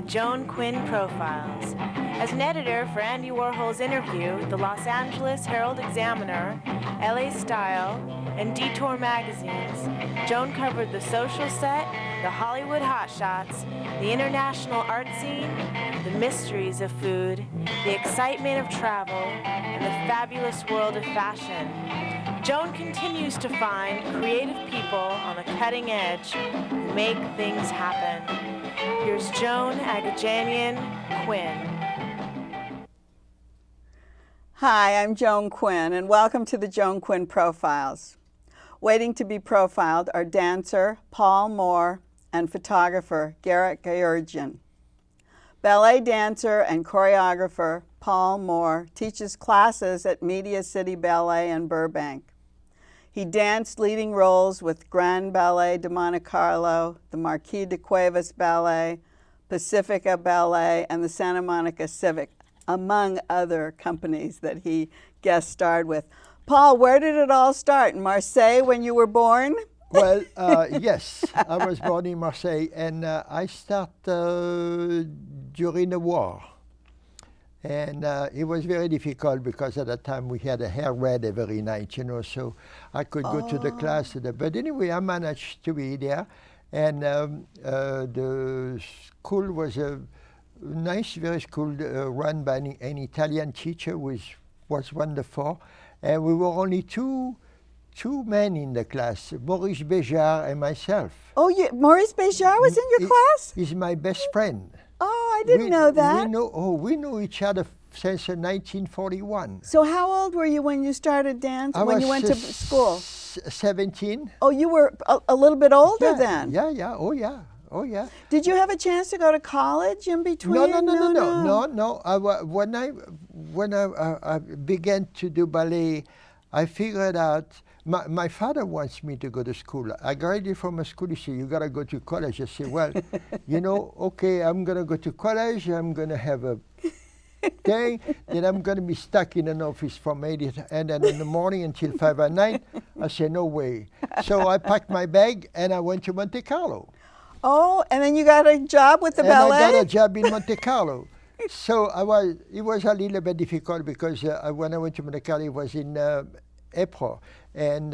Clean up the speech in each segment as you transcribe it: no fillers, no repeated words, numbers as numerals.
the Joan Quinn Profiles. As an editor for Andy Warhol's Interview, the Los Angeles Herald-Examiner, LA Style, and Detour magazines, Joan covered the social set, the Hollywood hotshots, the international art scene, the mysteries of food, the excitement of travel, and the fabulous world of fashion. Joan continues to find creative people on the cutting edge who make things happen. Here's Joan Gyurjyan Quinn. Hi, I'm Joan Quinn, and welcome to the Joan Quinn Profiles. Waiting to be profiled are dancer Paul Maure and photographer Garik Gyurjyan. Ballet dancer and choreographer Paul Maure teaches classes at Media City Ballet in Burbank. He danced leading roles with Grand Ballet de Monte Carlo, the Marquis de Cuevas Ballet, Pacifica Ballet, and the Santa Monica Civic, among other companies that he guest starred with. Paul, where did it all start? In Marseille when you were born? Well, yes, I was born in Marseille, and I started during the war. And it was very difficult because at that time we had a hair red every night, you know, so I could go to the class. But anyway, I managed to be there. And the school was a nice, very school run by an Italian teacher, which was wonderful. And we were only two men in the class, Maurice Béjart and myself. Oh, Maurice Béjart was in your class? He's my best friend. Oh, I didn't know that. We know each other since 1941. So how old were you when you started dancing, when you went to school? 17. Oh, you were a little bit older then? Yeah, oh yeah. Did you have a chance to go to college in between? No. When I began to do ballet, I figured out, my father wants me to go to school. I graduated from a school. He said, you got to go to college. I said, well, okay, I'm going to go to college. I'm going to have a thing. Then I'm going to be stuck in an office from 8 and then in the morning until 5 at night. I said, no way. So I packed my bag and I went to Monte Carlo. Oh, and then you got a job with the ballet? I got a job in Monte Carlo. So it was a little bit difficult because when I went to Monte Carlo, it was in April. And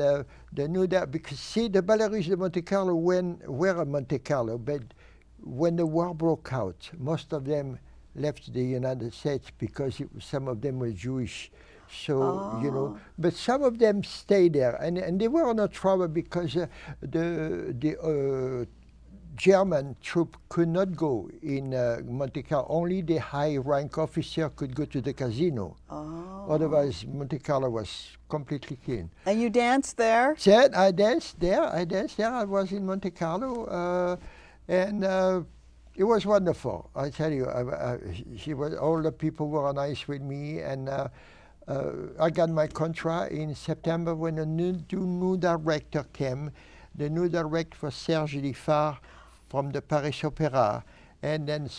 they knew that because, see, the Ballet de Monte Carlo were at Monte Carlo, but when the war broke out, most of them left the United States because some of them were Jewish. So, but some of them stayed there. And they were no trouble because the German troop could not go in Monte Carlo. Only the high-rank officer could go to the casino. Otherwise, Monte Carlo was completely clean. And you danced there? Yes, I danced there. I was in Monte Carlo, and it was wonderful. I tell you, all the people were nice with me, and I got my contract in September when a new director came. The new director was Serge Liffard from the Paris Opera. And then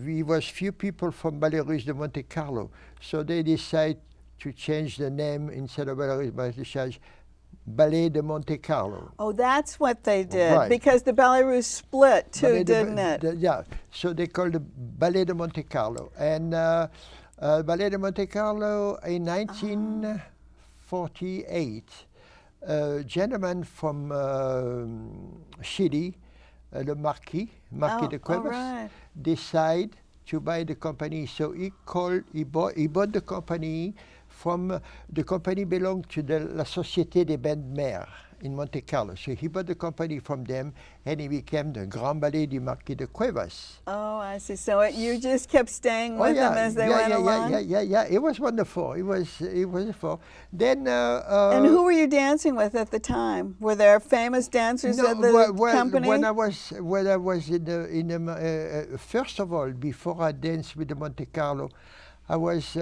we was few people from Ballet Russe de Monte Carlo. So they decided to change the name instead of Ballet Russe, Ballet de Monte Carlo. Oh, that's what they did, right. Because the Ballet Russe split too, didn't it? Yeah, so they called it Ballet de Monte Carlo. And Ballet de Monte Carlo in 1948, a gentleman from Chile, the Marquis de Cuevas, decided to buy the company. So he bought the company from, the company belonged to la Société des Bains de Mer in Monte Carlo. So he bought the company from them, and he became the Grand Ballet du Marquis de Cuevas. Oh, I see. So you just kept staying with them as they went along? Yeah. It was wonderful. It was wonderful. Then. And who were you dancing with at the time? Were there famous dancers at the company? When I was in the first of all, before I danced with the Monte Carlo, I was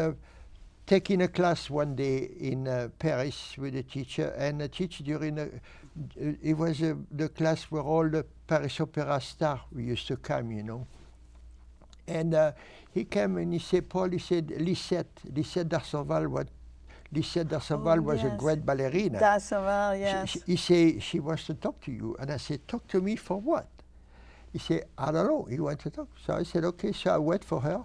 taking a class one day in Paris with a teacher, and the teacher it was the class where all the Paris Opera stars used to come, you know. And he came and he said, Paul, he said, Lisette Darsenval was a great ballerina. Darsenval, yes. He said, she wants to talk to you. And I said, talk to me for what? He said, I don't know. He went to talk. So I said, okay. So I wait for her.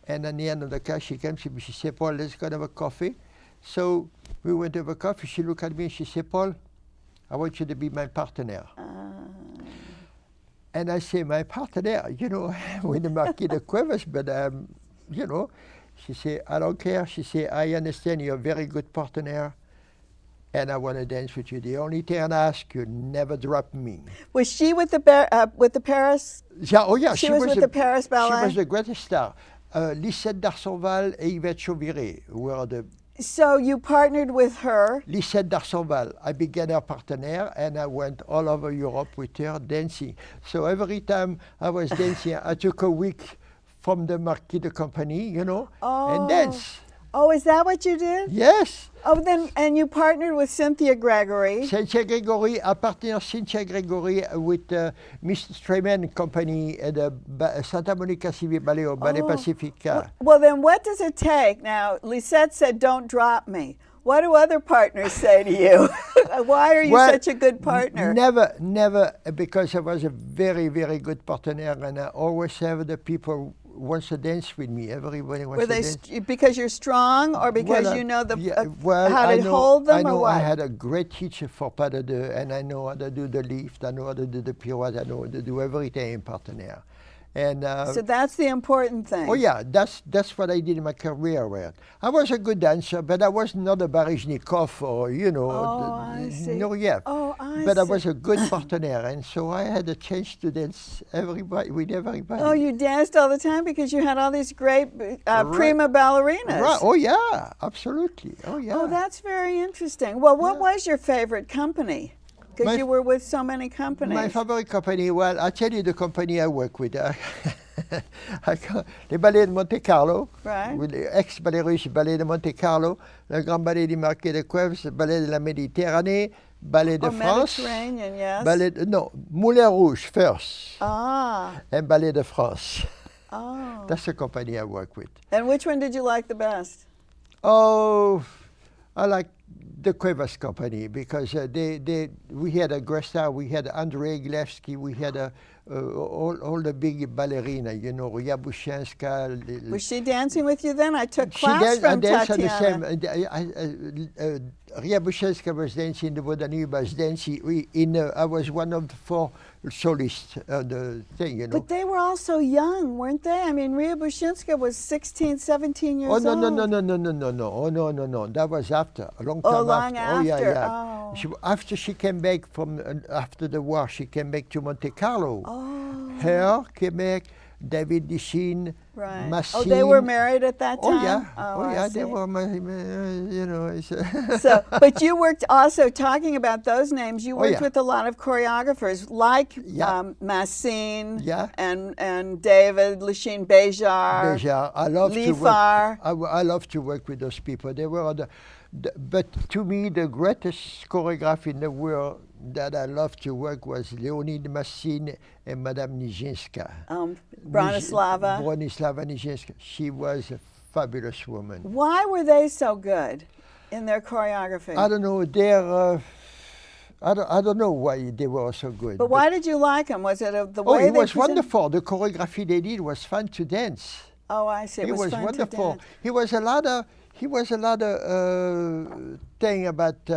And at the end of the car, she came to me. She said, Paul, let's go have a coffee. So we went to have a coffee. She looked at me and she said, Paul, I want you to be my partner. And I say, my partner, you know, with the Marquis de Cuevas, but, you know, she said, I don't care. She said, I understand you're a very good partner, and I want to dance with you. The only thing I ask you, never drop me. Was she with the Paris? Yeah, oh yeah, She was with the Paris Ballet? She was the greatest star. Lisette d'Arsonval and Yvette Chauviré were the... So you partnered with her. Lisette d'Arsonval. I began her partner, and I went all over Europe with her dancing. So every time I was dancing, I took a week from the Marquis de Compagnie, you know, and dance. Oh, is that what you did? Yes. Oh, then, and you partnered with Cynthia Gregory. Cynthia Gregory, I partnered Cynthia Gregory with Mr. Strayman Company at the Santa Monica Civil Ballet or Ballet Pacifica. Well, then what does it take? Now, Lisette said, don't drop me. What do other partners say to you? Why are you such a good partner? Never, because I was a very, very good partner, and I always have the people wants to dance with me. Everybody wants to dance. Because you're strong, or because you know how to hold them, or what? I had a great teacher for pas de deux, and I know how to do the lift, I know how to do the pirouette, I know how to do everything in partenaire. And so that's the important thing. Oh yeah, that's what I did in my career. Where I was a good dancer, but I was not a Baryshnikov or you know. I see. No, yeah. Oh, I see. But I was a good partner, and so I had a chance to dance with everybody. Oh, you danced all the time because you had all these great prima ballerinas. Right. Oh yeah, absolutely. Oh yeah. Oh, that's very interesting. Well, what was your favorite company? Because you were with so many companies. My favorite company, well, I'll tell you the company I work with. The Ballet de Monte Carlo, right. With the ex-Ballet Russe, Ballet de Monte Carlo, le Grand Ballet du Marquis de Cuevas, Ballet de la Méditerranée, Ballet de France. Mediterranean, yes. No, Moulin Rouge first. Ah. And Ballet de France. Oh. That's the company I work with. And which one did you like the best? Oh, I like the Cuevas company because we had a great star. We had Andrei Glevsky. We had all the big ballerina. You know, Ryabushenska. Was she dancing with you then? I took class from Tatiana. Ryabushenska was dancing in the Vodani was dancing I was one of the 4 solists of the thing, you know. But they were all so young, weren't they? I mean, Ryabushenska was 16, 17 years old. Oh, no. Oh, no. That was after, a long time long after. Oh, yeah. Oh. After she came back from, after the war, she came back to Monte Carlo. Oh. Her, Quebec, David Deschines, right. Massine. Oh, they were married at that time? Oh, yeah. Oh, yeah, they were, you know. So, but you worked also, talking about those names, you worked with a lot of choreographers like Massine and David, Lachine Béjart, I love Lifar. I love to work with those people. They were but to me, the greatest choreographer in the world that I loved to work was Leonid Massine and Madame Nijinsky. Bronislava Nijinsky. She was a fabulous woman. Why were they so good in their choreography? I don't know. I don't know why they were so good. But why did you like them? Was it the way they it was wonderful. The choreography they did was fun to dance. Oh, I see. It was fun wonderful. To dance. He was a lot of thing about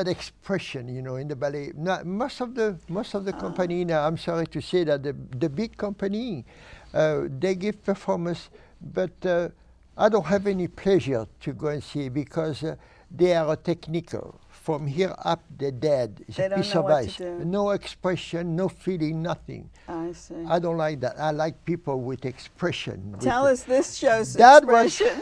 expression, you know, in the ballet. Now, most of the company now, I'm sorry to say that the big company, they give performance, but I don't have any pleasure to go and see because they are technical. From here up, they're dead. It's a piece of ice. No expression, no feeling, nothing. I see. I don't like that. I like people with expression. Tell us this show's expression.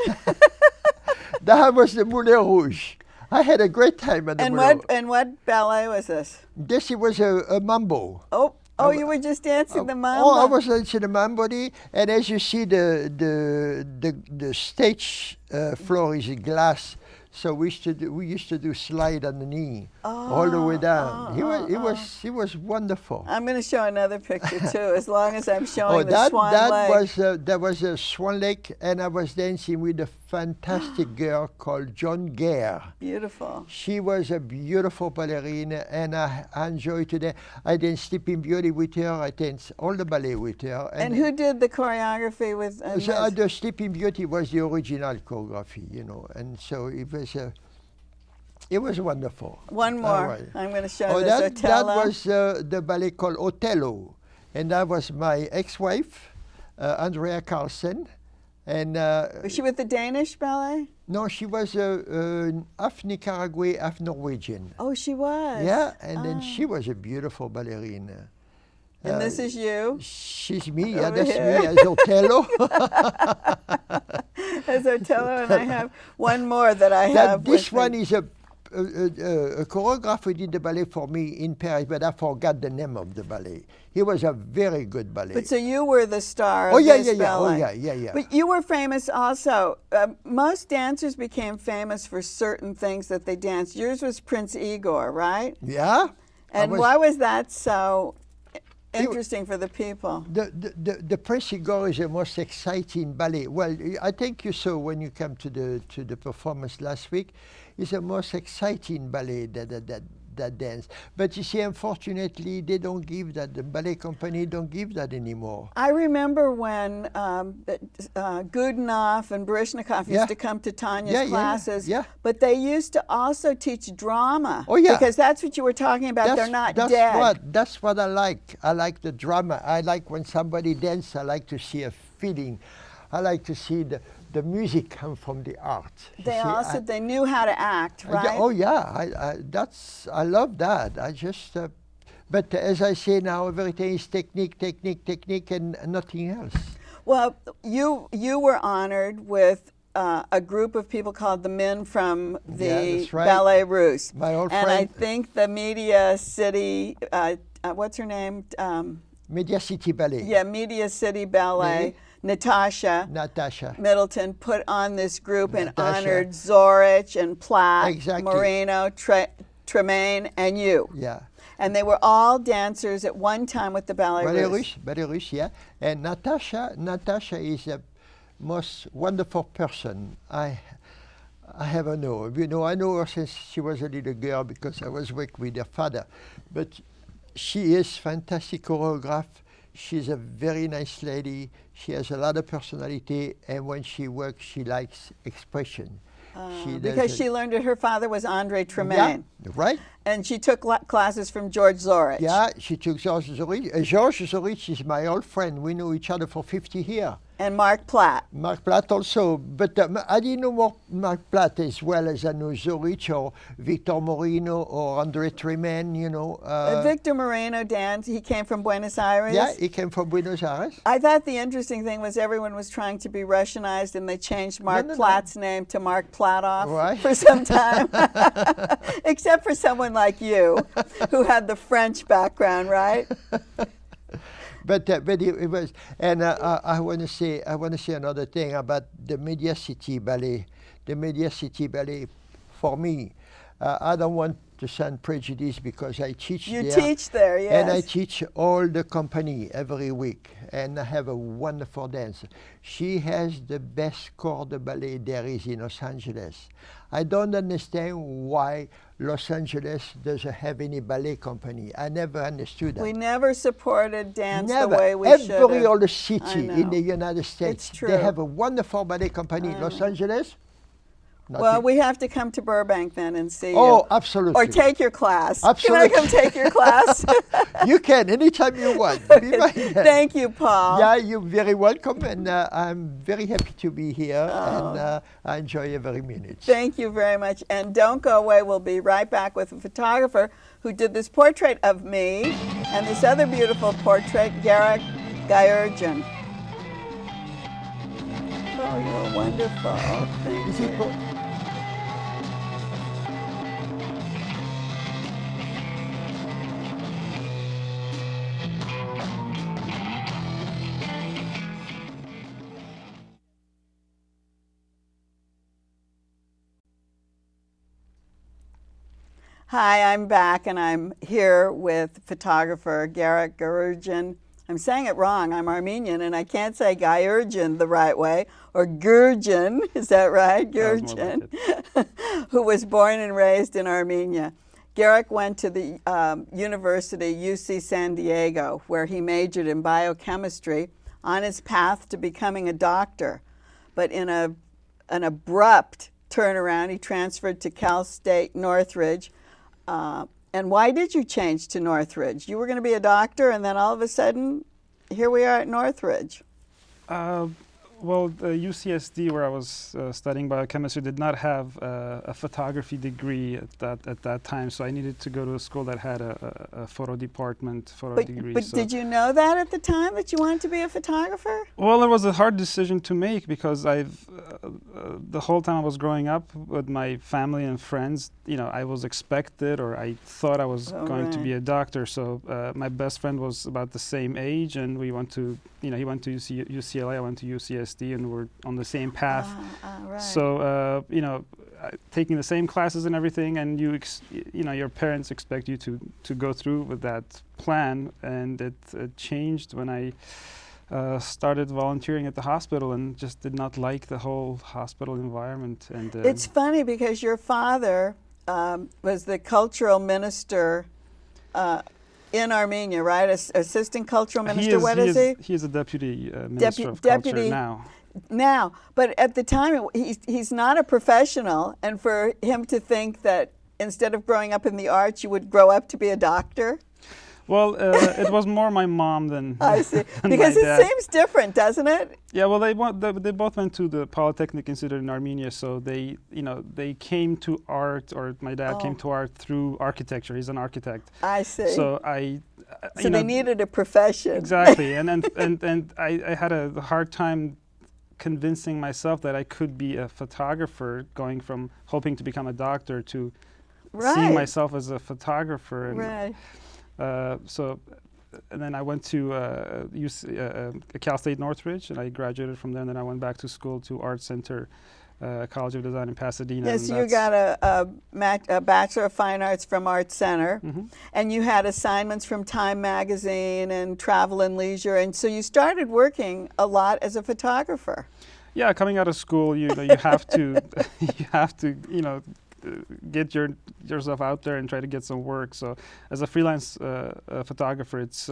That was the Moulin Rouge. I had a great time at the Moulin Rouge. And what ballet was this? This was a mambo. Oh, you were just dancing the mambo? Oh, I was dancing the mambo, and as you see, the stage floor is glass, So we used to do slide on the knee all the way down. He was wonderful. I'm going to show another picture too, as long as I'm showing the that swan that leg. was that was a swan lake, and I was dancing with a fantastic girl called Joan Quinn. Beautiful. She was a beautiful ballerina, and I enjoyed today. I danced Sleeping Beauty with her. I danced all the ballet with her. And who did the choreography with? So, the Sleeping Beauty was the original choreography, you know, and so it was wonderful. One more. Right. I'm going to show this that Otello. was the ballet called Otello, and that was my ex-wife, Andrea Carlsen, and Was she with the Danish ballet? no, she was half Nicaraguay, half Norwegian. Oh, she was. Yeah, and then she was a beautiful ballerina. And this is you. She's me. Yeah, Over that's here. me as Otello. As Otello, and I have one more that I have. This with one me. is a choreographer did the ballet for me in Paris, but I forgot the name of the ballet. He was a very good ballet. But so you were the star of Oh yeah, this yeah, yeah. Oh ballet. yeah, yeah, yeah. But you were famous also. Most dancers became famous for certain things that they danced. Yours was Prince Igor, right? Yeah. And why was that so interesting for the people? The Prince Igor is the most exciting ballet. Well, I think you saw when you came to the performance last week. It's the most exciting ballet that dance. But you see, unfortunately, they don't give that. The ballet company don't give that anymore. I remember when Goodenough and Baryshnikov used to come to Tanya's classes, but they used to also teach drama. Oh yeah, because that's what you were talking about. They're not dead. That's what I like. I like the drama. I like when somebody dances. I like to see a feeling. I like to see the music come from the art. They knew how to act, right? Oh yeah, I love that. I just, but as I say now, everything is technique, and nothing else. Well, you were honored with a group of people called the Men from the Ballet Russe. My old and friend. I think the Media City, what's her name? Media City Ballet. Yeah, Media City Ballet. Natasha Middleton put on this group and honored Zorich and Platt, Moreno, Tremaine, and you. Yeah. And they were all dancers at one time with the Ballet Russe. Ballet Russe, yeah. And Natasha is a most wonderful person I ever know. You know, I know her since she was a little girl because I was working with her father. But she is fantastic choreographer. She's a very nice lady. She has a lot of personality, and when she works, she likes expression. Because she learned that her father was Andre Tremaine. Yeah, right. And she took classes from George Zorich. Yeah, she took George Zorich. George Zorich is my old friend. We know each other for 50 years. And Mark Platt. Mark Platt also, but I didn't know more Mark Platt as well as I know Zorich or Victor Moreno or Andre Tremaine, you know. Victor Moreno danced. He came from Buenos Aires. Yeah, he came from Buenos Aires. I thought the interesting thing was everyone was trying to be Russianized, and they changed Mark Platt's name to Mark Platoff for some time. Except for someone like you, who had the French background, right? But it was, and I want to say another thing about the Media City Ballet. The Media City Ballet, for me, I don't want to sound prejudiced because I teach there. You teach there, yes. And I teach all the company every week, and I have a wonderful dancer. She has the best corps de ballet there is in Los Angeles. I don't understand why Los Angeles doesn't have any ballet company. I never understood that. We never supported dance the way we should have. Every other city in the United States, it's true. they have a wonderful ballet company. In Los Angeles, well, we have to come to Burbank then and see you. Oh, absolutely. Or take your class. Absolutely. Can I come take your class? You can, anytime you want. Thank you, Paul. Yeah, you're very welcome, and I'm very happy to be here, and I enjoy every minute. Thank you very much. And don't go away. We'll be right back with a photographer who did this portrait of me and this other beautiful portrait, Garik Gyurjyan. Oh, you're wonderful. Thank you. Hi, I'm back, and I'm here with photographer Garik Gyurjyan. I'm saying it wrong. I'm Armenian, and I can't say Gyurjyan the right way, or Gyurjyan, is that right? Gyurjyan, who was born and raised in Armenia. Garik went to the University UC San Diego, where he majored in biochemistry on his path to becoming a doctor. But in an abrupt turnaround, he transferred to Cal State Northridge. And why did you change to Northridge? You were going to be a doctor, and then all of a sudden, here we are at Northridge. Well, the UCSD, where I was studying biochemistry, did not have a photography degree at that time, so I needed to go to a school that had a photo department, degree. But did you know that at the time, that you wanted to be a photographer? Well, it was a hard decision to make because the whole time I was growing up with my family and friends, I was expected, or I thought I was going to be a doctor. So my best friend was about the same age, and we went to, he went to UCLA, I went to UCSD. And we're on the same path. Right. So taking the same classes and everything, and your parents expect you to go through with that plan, and it changed when I started volunteering at the hospital and just did not like the whole hospital environment. And it's funny because your father was the cultural minister in Armenia, right? Assistant cultural minister. What is he? He is a deputy minister of culture now. Now, but at the time, he's not a professional, and for him to think that instead of growing up in the arts, you would grow up to be a doctor. Well, it was more my mom than I see, than because my it dad. seems different, doesn't it? Yeah, well, they both went to the Polytechnic Institute in Armenia, so they came to art, or my dad came to art through architecture. He's an architect. I see. So they needed a profession. Exactly, and I had a hard time convincing myself that I could be a photographer, going from hoping to become a doctor to seeing myself as a photographer. And, right. And then I went to Cal State Northridge, and I graduated from there. And then I went back to school to Art Center, College of Design in Pasadena. Yes, you got a Bachelor of Fine Arts from Art Center, and you had assignments from Time Magazine and Travel and Leisure, and so you started working a lot as a photographer. Yeah, coming out of school, you have to get yourself out there and try to get some work. So as a freelance photographer, it's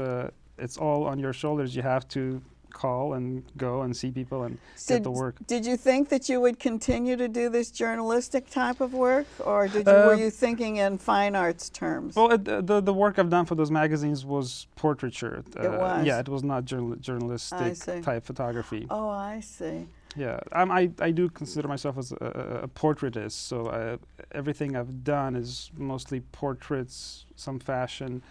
all on your shoulders. You have to call and go and see people and get the work. Did you think that you would continue to do this journalistic type of work, or were you thinking in fine arts terms? Well, the work I've done for those magazines was portraiture. It was? Yeah, it was not journalistic type photography. Oh, I see. Yeah, I do consider myself as a portraitist, so everything I've done is mostly portraits, some fashion.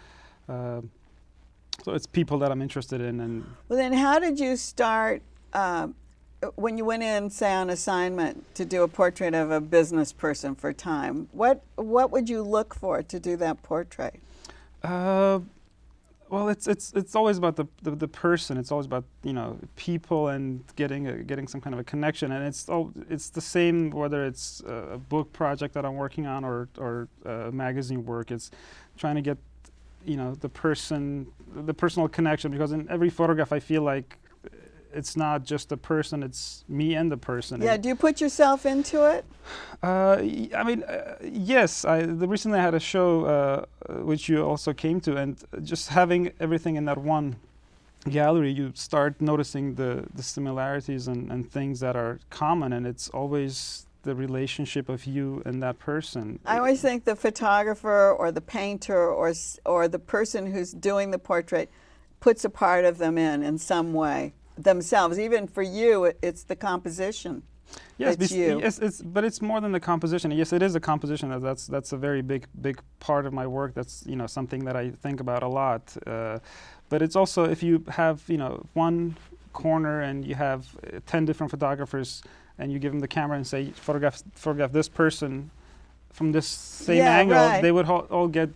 So it's people that I'm interested in. And well, then how did you start when you went in, say, on assignment to do a portrait of a business person for Time? What would you look for to do that portrait? Well, it's always about the person. It's always about people and getting some kind of a connection. And it's the same whether it's a book project that I'm working on or magazine work. It's trying to get the personal connection, because in every photograph I feel like it's not just the person, it's me and the person. Yeah, do you put yourself into it? Yes. Recently I had a show which you also came to, and just having everything in that one gallery, you start noticing the similarities and things that are common, and it's always the relationship of you and that person. I always think the photographer or the painter or the person who's doing the portrait puts a part of them in some way themselves. Even for you, it's the composition. Yes, Yes, but it's more than the composition. Yes, it is a composition. That's a very big part of my work. That's something that I think about a lot. But it's also, if you have one corner and you have 10 different photographers, and you give them the camera and say photograph this person from this same angle, right. They would all get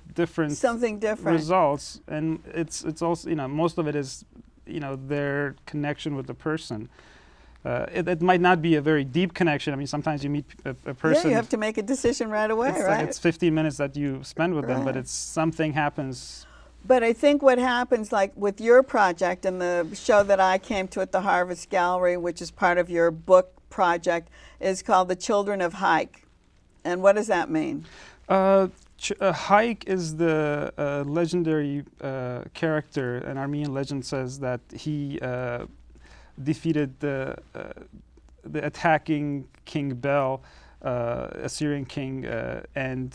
something different results. And it's also most of it is their connection with the person. it might not be a very deep connection. I mean, sometimes you meet a person. Yeah, you have to make a decision right away, it's right? Like it's 15 minutes that you spend with them, but Right. it's something happens. But I think what happens, like with your project and the show that I came to at the Harvest Gallery, which is part of your book project, is called The Children of Hike. And what does that mean? Hike is the legendary character. An Armenian legend says that he defeated the attacking King Bel, Assyrian king, and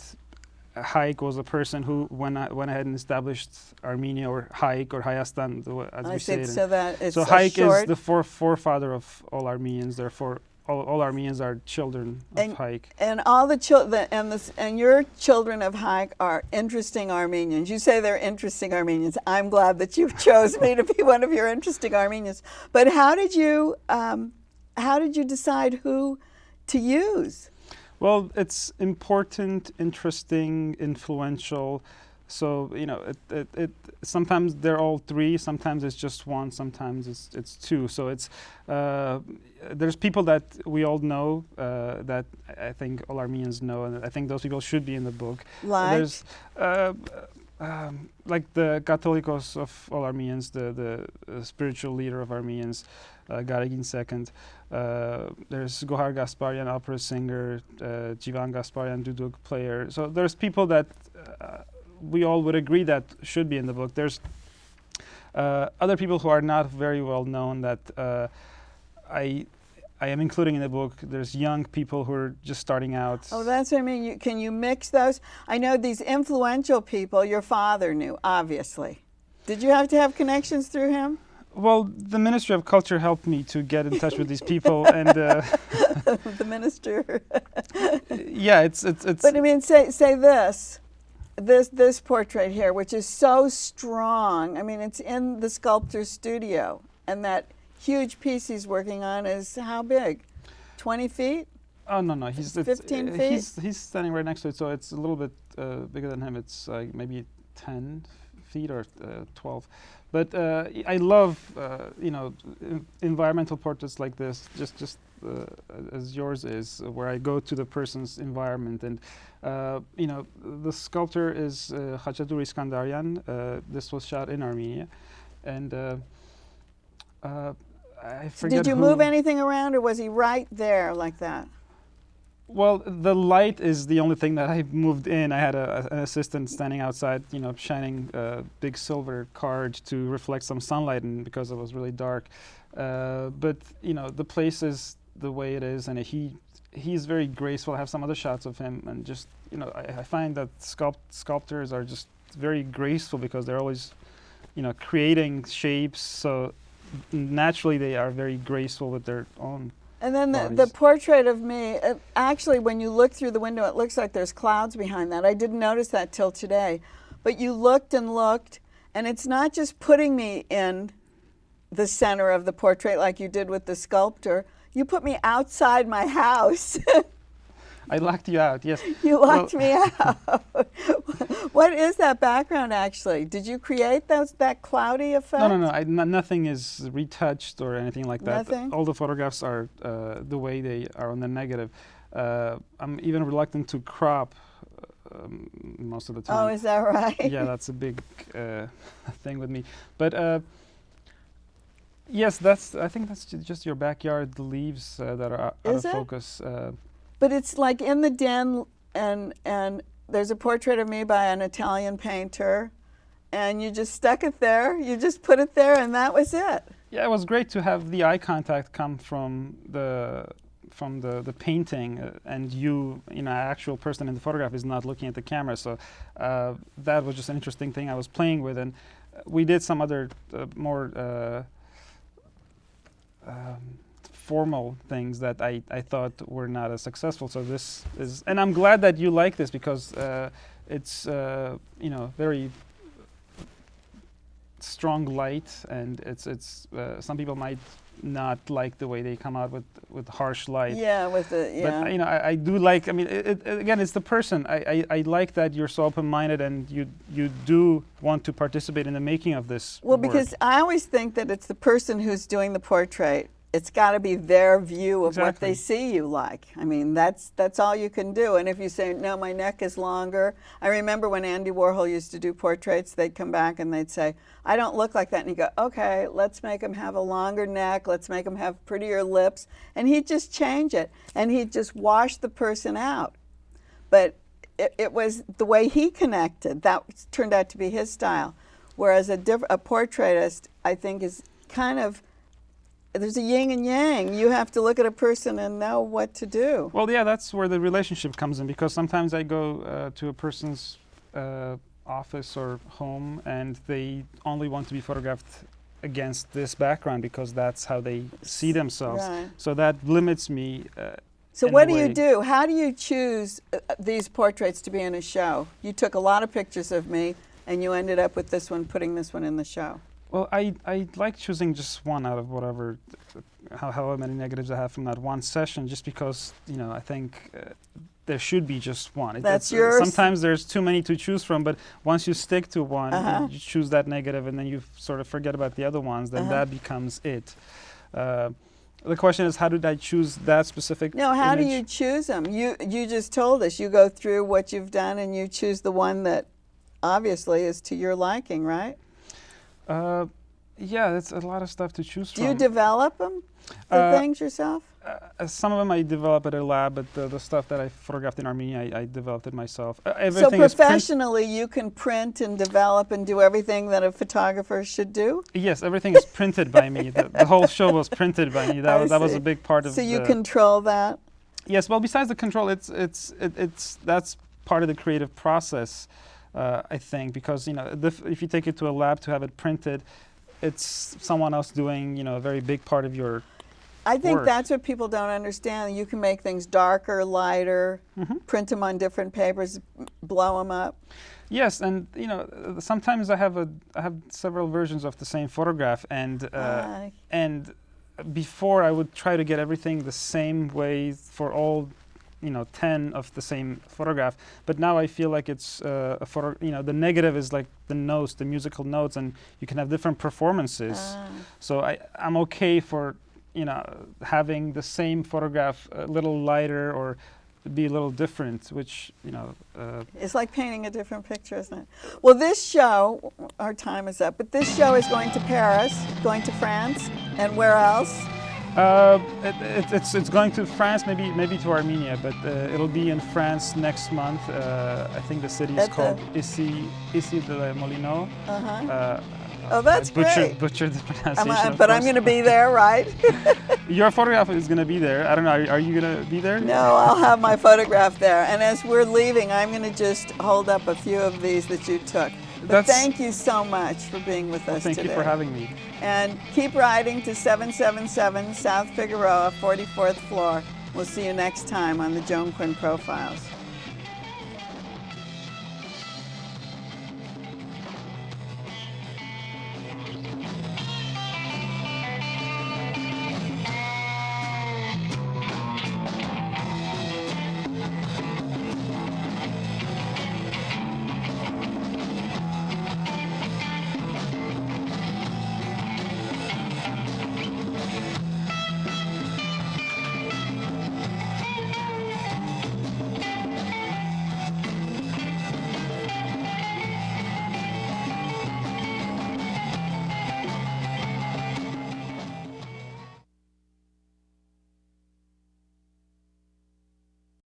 Haik was a person who went ahead and established Armenia, or Haik, or Hayastan, as we say it. So that it's So a Haik short, is the forefather of all Armenians. Therefore, all Armenians are children of Haik. and all the children and your children of Hike are interesting Armenians. You say they're interesting Armenians. I'm glad that you chose me to be one of your interesting Armenians. But how did you decide who to use? Well, it's important, interesting, influential. So it sometimes they're all three. Sometimes it's just one. Sometimes it's two. So it's there's people that we all know that I think all Armenians know, and I think those people should be in the book. Like? There's like the Catholicos of all Armenians, the spiritual leader of Armenians, Garik Gyurjyan. There's Gohar Gasparian, opera singer, Jivan Gasparian, duduk player. So there's people that we all would agree that should be in the book. There's other people who are not very well known that I am including in the book. There's young people who are just starting out. Oh, that's what I mean. Can you mix those? I know these influential people your father knew, obviously. Did you have to have connections through him? Well, the Ministry of Culture helped me to get in touch with these people, and The minister. yeah, it's. But I mean, say this portrait here, which is so strong. I mean, it's in the sculptor's studio, and that huge piece he's working on is how big? 20 feet? Oh no, he's 15 feet? He's standing right next to it, so it's a little bit bigger than him. It's maybe 10 feet or 12. But I love environmental portraits like this, just as yours is, where I go to the person's environment. And the sculptor is Khachaturi Iskandaryan. This was shot in Armenia, and I forget. Did you move anything around, or was he right there like that? Well, the light is the only thing that I moved in. I had an assistant standing outside, shining a big silver card to reflect some sunlight, and because it was really dark. But the place is the way it is, and he's very graceful. I have some other shots of him, and just I find that sculptors are just very graceful because they're always, creating shapes. So naturally, they are very graceful with their own. And then the portrait of me, actually, when you look through the window, it looks like there's clouds behind that. I didn't notice that till today. But you looked and looked, and it's not just putting me in the center of the portrait like you did with the sculptor. You put me outside my house. I locked you out, yes. You locked me out. What is that background, actually? Did you create that cloudy effect? No. Nothing is retouched or anything like that. Nothing? All the photographs are the way they are on the negative. I'm even reluctant to crop most of the time. Oh, is that right? Yeah, that's a big thing with me. But yes, I think that's just your backyard, the leaves that are out of focus. But it's like in the den, and there's a portrait of me by an Italian painter, and you just stuck it there. You just put it there, and that was it. Yeah, it was great to have the eye contact come from the painting, and actual person in the photograph is not looking at the camera. So that was just an interesting thing I was playing with, and we did some other more formal things that I thought were not as successful. So this is, and I'm glad that you like this because it's very strong light, and it's some people might not like the way they come out with harsh light. Yeah, with the But I do like. I mean, again, it's the person. I like that you're so open-minded and you do want to participate in the making of this. Well, work. because I always think that it's the person who's doing the portrait it's got to be their view of what Exactly. they see you like. I mean, that's all you can do. And if you say, no, my neck is longer. I remember when Andy Warhol used to do portraits, they'd come back and they'd say, I don't look like that. And you go, okay, let's make him have a longer neck. Let's make him have prettier lips. And he'd just change it. And he'd just wash the person out. But it was the way he connected. That turned out to be his style. Whereas a portraitist, I think, is kind of, there's a yin and yang. You have to look at a person and know what to do. Well, yeah, that's where the relationship comes in, because sometimes I go to a person's office or home and they only want to be photographed against this background because that's how they see themselves. Right. So that limits me. So in what a do you way. do? How do you choose these portraits to be in a show? You took a lot of pictures of me and you ended up with this one, putting this one in the show. Well, I like choosing just one out of whatever, however many negatives I have from that one session, just because, you know, I think there should be just one. That's yours? Sometimes there's too many to choose from, but once you stick to one, you choose that negative and then you sort of forget about the other ones, then that becomes it. The question is, how did I choose that specific No, how do image? you choose them? You just told us. You go through what you've done and you choose the one that obviously is to your liking, right? Yeah, it's a lot of stuff to choose Do from. you develop them, the things yourself? Some of them I develop at a lab, but the stuff that I photographed in Armenia, I developed it myself. So Everything is professionally, you can print and develop and do everything that a photographer should do? Yes, everything is printed by me. The whole show was printed by me. That was see. a big part of. So you control that? Yes. Well, besides the control, it's that's part of the creative process, I think, because, you know, if you take it to a lab to have it printed, it's someone else doing, you know, a very big part of your. I think work. that's what people don't understand. You can make things darker, lighter, print them on different papers, blow them up. Yes, and, you know, sometimes I have several versions of the same photograph, and before I would try to get everything the same way for all, you know, 10 of the same photograph. But now I feel like it's a photo. You know, the negative is like the notes, the musical notes, and you can have different performances. So I'm okay for, you know, having the same photograph a little lighter or be a little different, which, you know. It's like painting a different picture, isn't it? Well, this show, our time is up, but this show is going to Paris, going to France, and where else? It's going to France, maybe to Armenia, but it'll be in France next month. I think the city is called Issy de la Molino. Oh, that's great. Butchered the pronunciation. But I'm going to be there, right? Your photograph is going to be there. I don't know. Are you going to be there? No, I'll have my photograph there. And as we're leaving, I'm going to just hold up a few of these that you took. But thank you so much for being with us today. Thank you for having me. And keep riding to 777 South Figueroa, 44th floor. We'll see you next time on the Joan Quinn Profiles.